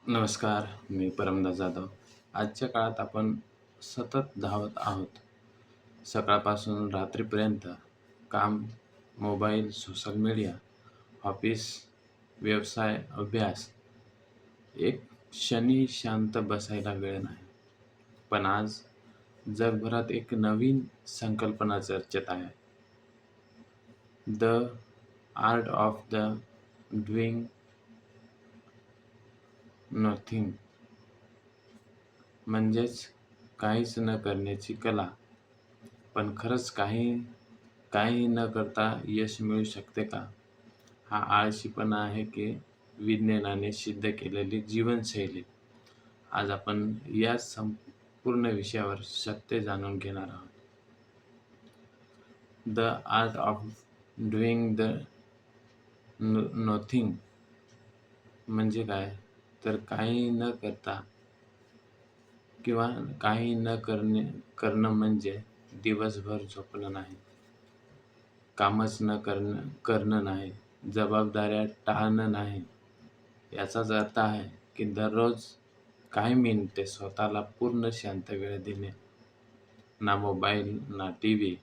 नमस्कार, मी परमदास जाधव. आजच्या काळात आपण सतत धावत आहोत. सकाळपासून रात्रीपर्यंत काम, मोबाईल, सोशल मीडिया, ऑफिस, व्यवसाय, अभ्यास. एक क्षणी शांत बसायला वेळ नाही. पण आज जगभरात एक नवीन संकल्पना चर्चेत आहे. The art of the doing nothing, म्हणजेच काहीच न करण्याची कला. पण खरंच काही न करता यश मिळू शकते का? हा आळशीपणा आहे की विज्ञानाने सिद्ध केलेली जीवनशैली? आज आपण या संपूर्ण विषयावर सत्य जाणून घेणार आहोत. The art of doing the nothing म्हणजे काय? तर काही न करता किंवा काही न करणं म्हणजे दिवसभर झोपणं नाही, कामच न करणं नाही, जबाबदाऱ्या टाळणं नाही. याचाच अर्थ आहे की दररोज काही मिनिटे स्वतःला पूर्ण शांत वेळ देणे. ना मोबाईल, ना टीव्ही,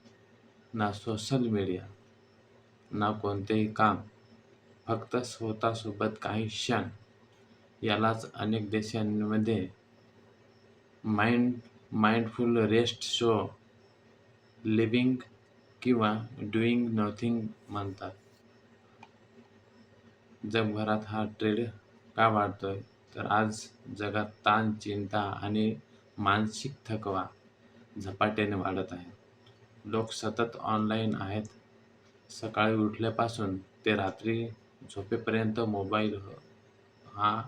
ना सोशल मीडिया, ना कोणतेही काम. फक्त स्वतःसोबत काही क्षण. यालाच अनेक देशांमध्ये माइंडफुल रेस्ट शो, लिव्हिंग किंवा डुईंग नथिंग म्हणतात. जगभरात हा ट्रेंड का वाढतोय? तर आज जगात ताण, चिंता आणि मानसिक थकवा झपाट्याने वाढत आहे. लोक सतत ऑनलाईन आहेत. सकाळी उठल्यापासून ते रात्री झोपेपर्यंत मोबाईल हा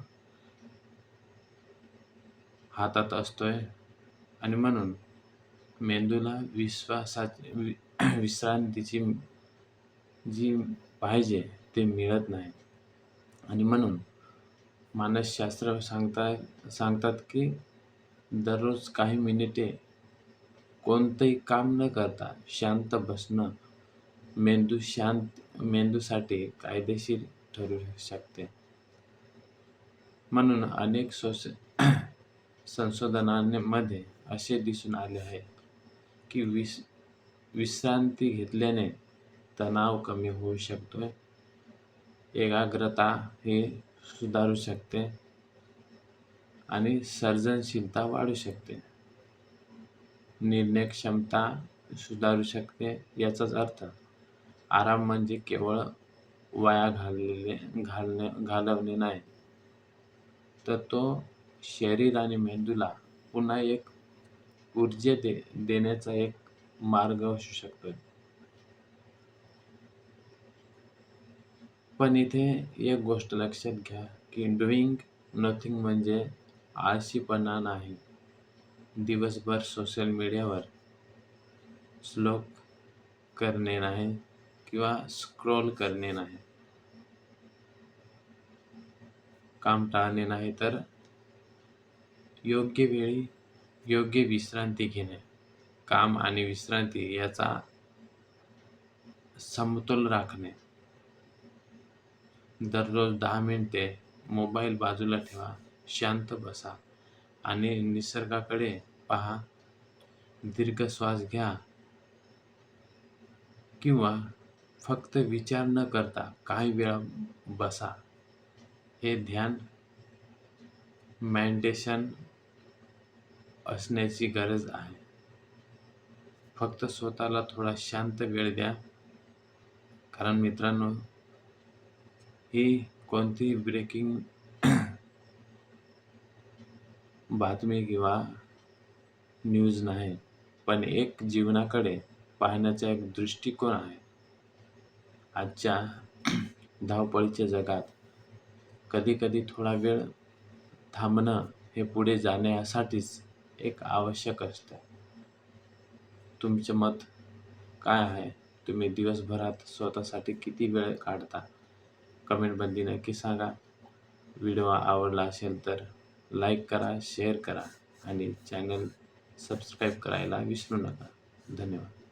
हातात असतोय आणि म्हणून मेंदूला विश्रांतीची जी पाहिजे ते मिळत नाही. आणि म्हणून मानसशास्त्र सांगतात की दररोज काही मिनिटे कोणतंही काम न करता शांत बसणं मेंदूसाठी कायदेशीर ठरू शकते. म्हणून अनेक संशोधनांमध्ये असे दिसून आले आहे की विश्रांती घेतल्याने तणाव कमी होऊ शकतो, एकाग्रता हे सुधारू शकते आणि सर्जनशीलता वाढू शकते, निर्णय क्षमता सुधारू शकते. याचाच अर्थ आराम म्हणजे केवळ वाया घालवणे नाही, तर तो शरीर आणि मेंदूला पुन्हा एक ऊर्जा देण्याचा एक मार्ग असू शकतो. पण इथे एक गोष्ट लक्षात घ्या की डुईंग नथिंग म्हणजे आळशीपणा नाही. दिवसभर सोशल मीडियावर श्लोक करणे नाही किंवा स्क्रोल करणे नाही, काम टाळणे नाही, तर योग्य वेळी योग्य विश्रांती घेणे. काम आणि विश्रांती याचा समतोल राखणे. दररोज 10 मिनिटे मोबाईल बाजूला ठेवा, शांत बसा आणि निसर्गाकडे पहा. दीर्घ श्वास घ्या किंवा फक्त विचार न करता काही वेळा बसा. हे ध्यान मेडिटेशन असण्याची गरज आहे. फक्त स्वतःला थोडा शांत वेळ द्या. कारण मित्रांनो, ही कोणतीही ब्रेकिंग बातमी किंवा न्यूज नाही, पण एक जीवनाकडे पाहण्याचा एक दृष्टिकोन आहे. आजच्या धावपळीच्या जगात कधी-कधी थोडा वेळ थांबणं हे पुढे जाण्यासाठीच एक आवश्यक असतं. तुमचे मत काय आहे? तुम्ही दिवसभरात स्वतःसाठी किती वेळ काढता? कमेंटमध्ये नक्की सांगा. व्हिडिओ आवडला असेल तर लाईक करा, शेअर करा आणि चॅनल सबस्क्राईब करायला विसरू नका. धन्यवाद.